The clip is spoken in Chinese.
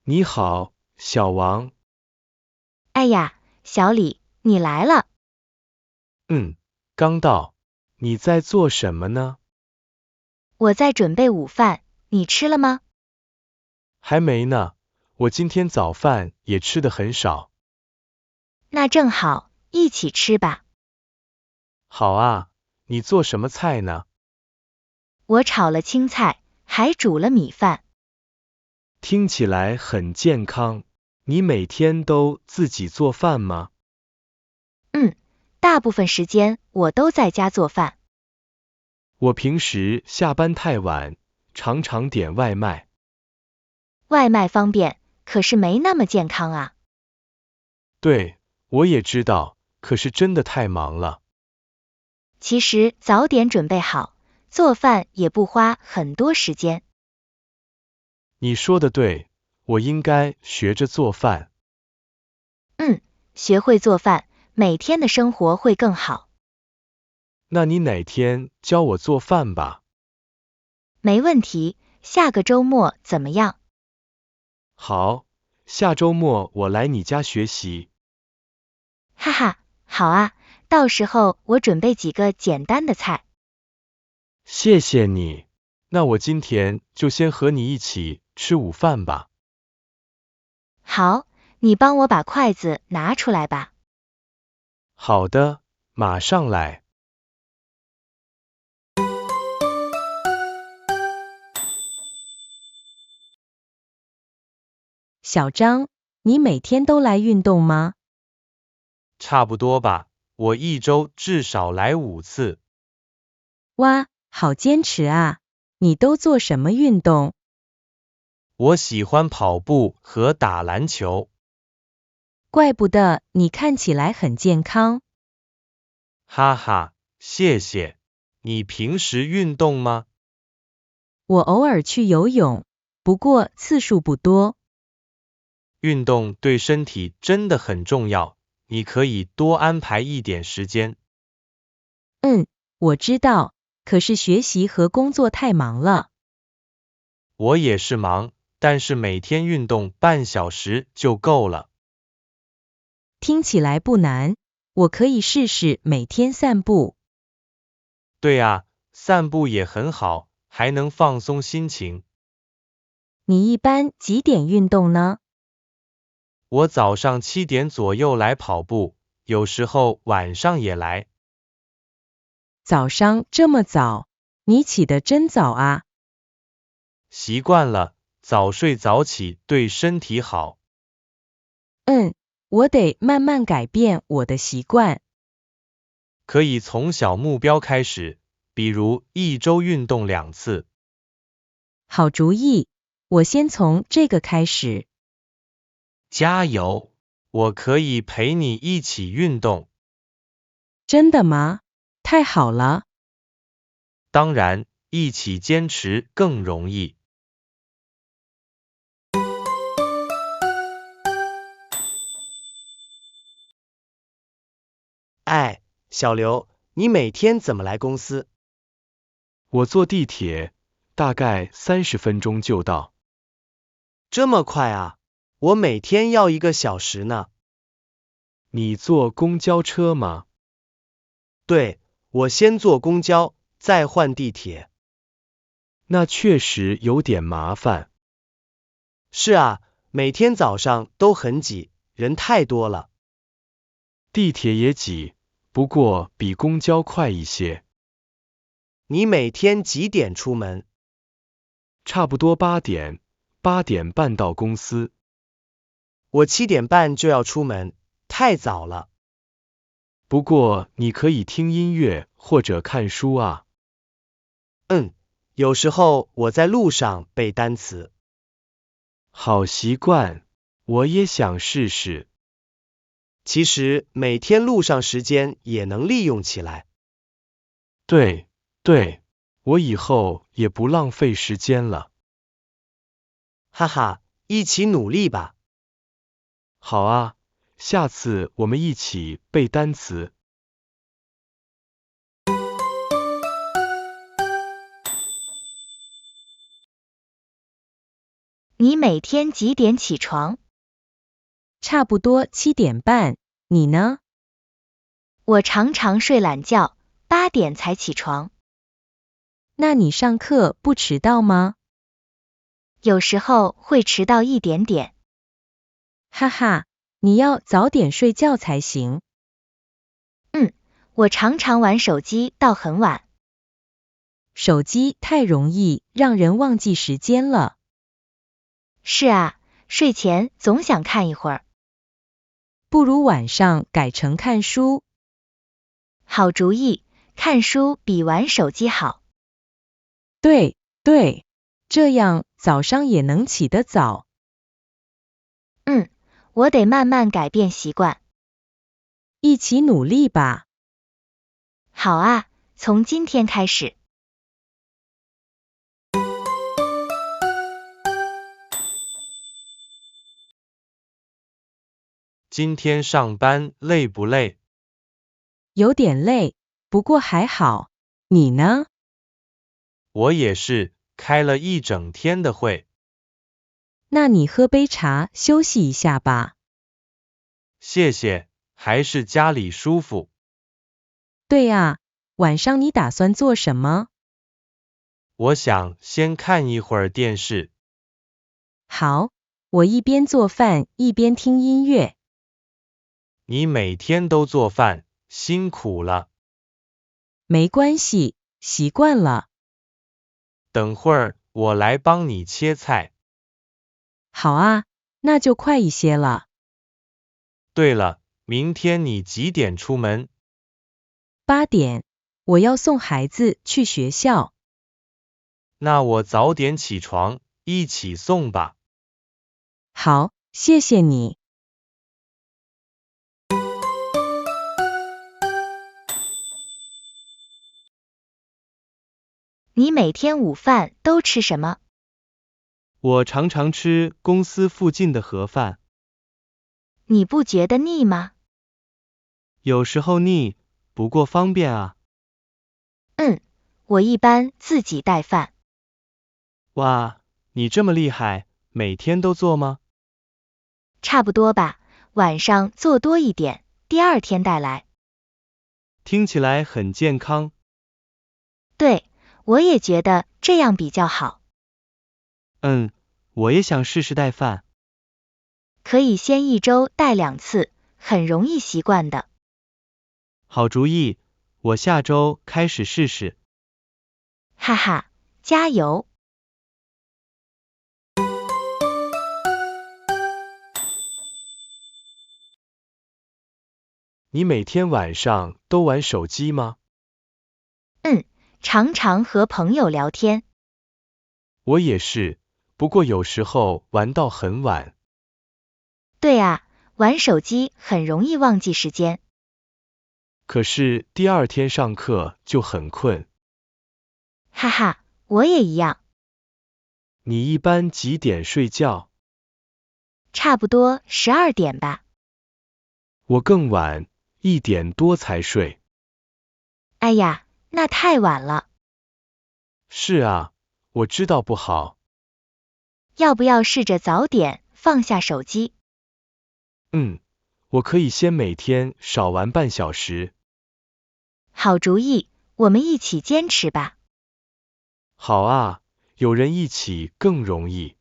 你好，小王。哎呀，小李，你来了。刚到。你在做什么呢？我在准备午饭，你吃了吗？还没呢，我今天早饭也吃得很少。那正好，一起吃吧。好啊，你做什么菜呢？我炒了青菜，还煮了米饭。听起来很健康。你每天都自己做饭吗？嗯，大部分时间我都在家做饭。我平时下班太晚，常常点外卖。外卖方便，可是没那么健康啊。对，我也知道，可是真的太忙了。其实早点准备好，做饭也不花很多时间。你说的对，我应该学着做饭。学会做饭，每天的生活会更好。那你哪天教我做饭吧？没问题，下个周末怎么样？好，下周末我来你家学习。哈哈，好啊，到时候我准备几个简单的菜。谢谢你。那我今天就先和你一起吃午饭吧。好，你帮我把筷子拿出来吧。好的，马上来。小张，你每天都来运动吗？差不多吧，我一周至少来5次。哇，好坚持啊！你都做什么运动？我喜欢跑步和打篮球。怪不得你看起来很健康。哈哈，谢谢。你平时运动吗？我偶尔去游泳，不过次数不多。运动对身体真的很重要，你可以多安排一点时间。我知道，可是学习和工作太忙了。我也是忙，但是每天运动半小时就够了。听起来不难，我可以试试每天散步。对啊，散步也很好，还能放松心情。你一般几点运动呢？我早上7点左右来跑步，有时候晚上也来。早上这么早，你起得真早啊。习惯了，早睡早起对身体好。我得慢慢改变我的习惯。可以从小目标开始，比如一周运动2次。好主意，我先从这个开始。加油！我可以陪你一起运动。真的吗？太好了。当然，一起坚持更容易。哎，小刘，你每天怎么来公司？我坐地铁，大概30分钟就到。这么快啊？我每天要1个小时呢。你坐公交车吗？对，我先坐公交，再换地铁。那确实有点麻烦。是啊，每天早上都很挤，人太多了。地铁也挤，不过比公交快一些。你每天几点出门？差不多8点，8点半到公司。我7点半就要出门，太早了。不过你可以听音乐或者看书啊。有时候我在路上背单词。好习惯，我也想试试。其实每天路上时间也能利用起来。对，我以后也不浪费时间了。哈哈，一起努力吧。好啊，下次我们一起背单词。你每天几点起床？差不多7点半，你呢？我常常睡懒觉，8点才起床。那你上课不迟到吗？有时候会迟到一点点。哈哈，你要早点睡觉才行。我常常玩手机到很晚。手机太容易让人忘记时间了。是啊，睡前总想看一会儿。不如晚上改成看书。好主意，看书比玩手机好。对，这样早上也能起得早。我得慢慢改变习惯。一起努力吧。好啊，从今天开始。今天上班累不累？有点累，不过还好。你呢？我也是，开了一整天的会。那你喝杯茶休息一下吧。谢谢，还是家里舒服。对啊，晚上你打算做什么？我想先看一会儿电视。好，我一边做饭一边听音乐。你每天都做饭，辛苦了。没关系，习惯了。等会儿我来帮你切菜。好啊，那就快一些了。对了，明天你几点出门？8点，我要送孩子去学校。那我早点起床，一起送吧。好，谢谢你。你每天午饭都吃什么？我常常吃公司附近的盒饭，你不觉得腻吗？有时候腻，不过方便啊。我一般自己带饭。哇，你这么厉害，每天都做吗？差不多吧，晚上做多一点，第二天带来。听起来很健康。对，我也觉得这样比较好。我也想试试带饭。可以先1周带2次，很容易习惯的。好主意，我下周开始试试。哈哈，加油！你每天晚上都玩手机吗？常常和朋友聊天。我也是，不过有时候玩到很晚。对啊，玩手机很容易忘记时间。可是第二天上课就很困。哈哈，我也一样。你一般几点睡觉？差不多12点吧。我更晚，1点多才睡。哎呀，那太晚了。是啊，我知道不好。要不要试着早点放下手机？我可以先每天少玩半小时。好主意，我们一起坚持吧。好啊，有人一起更容易。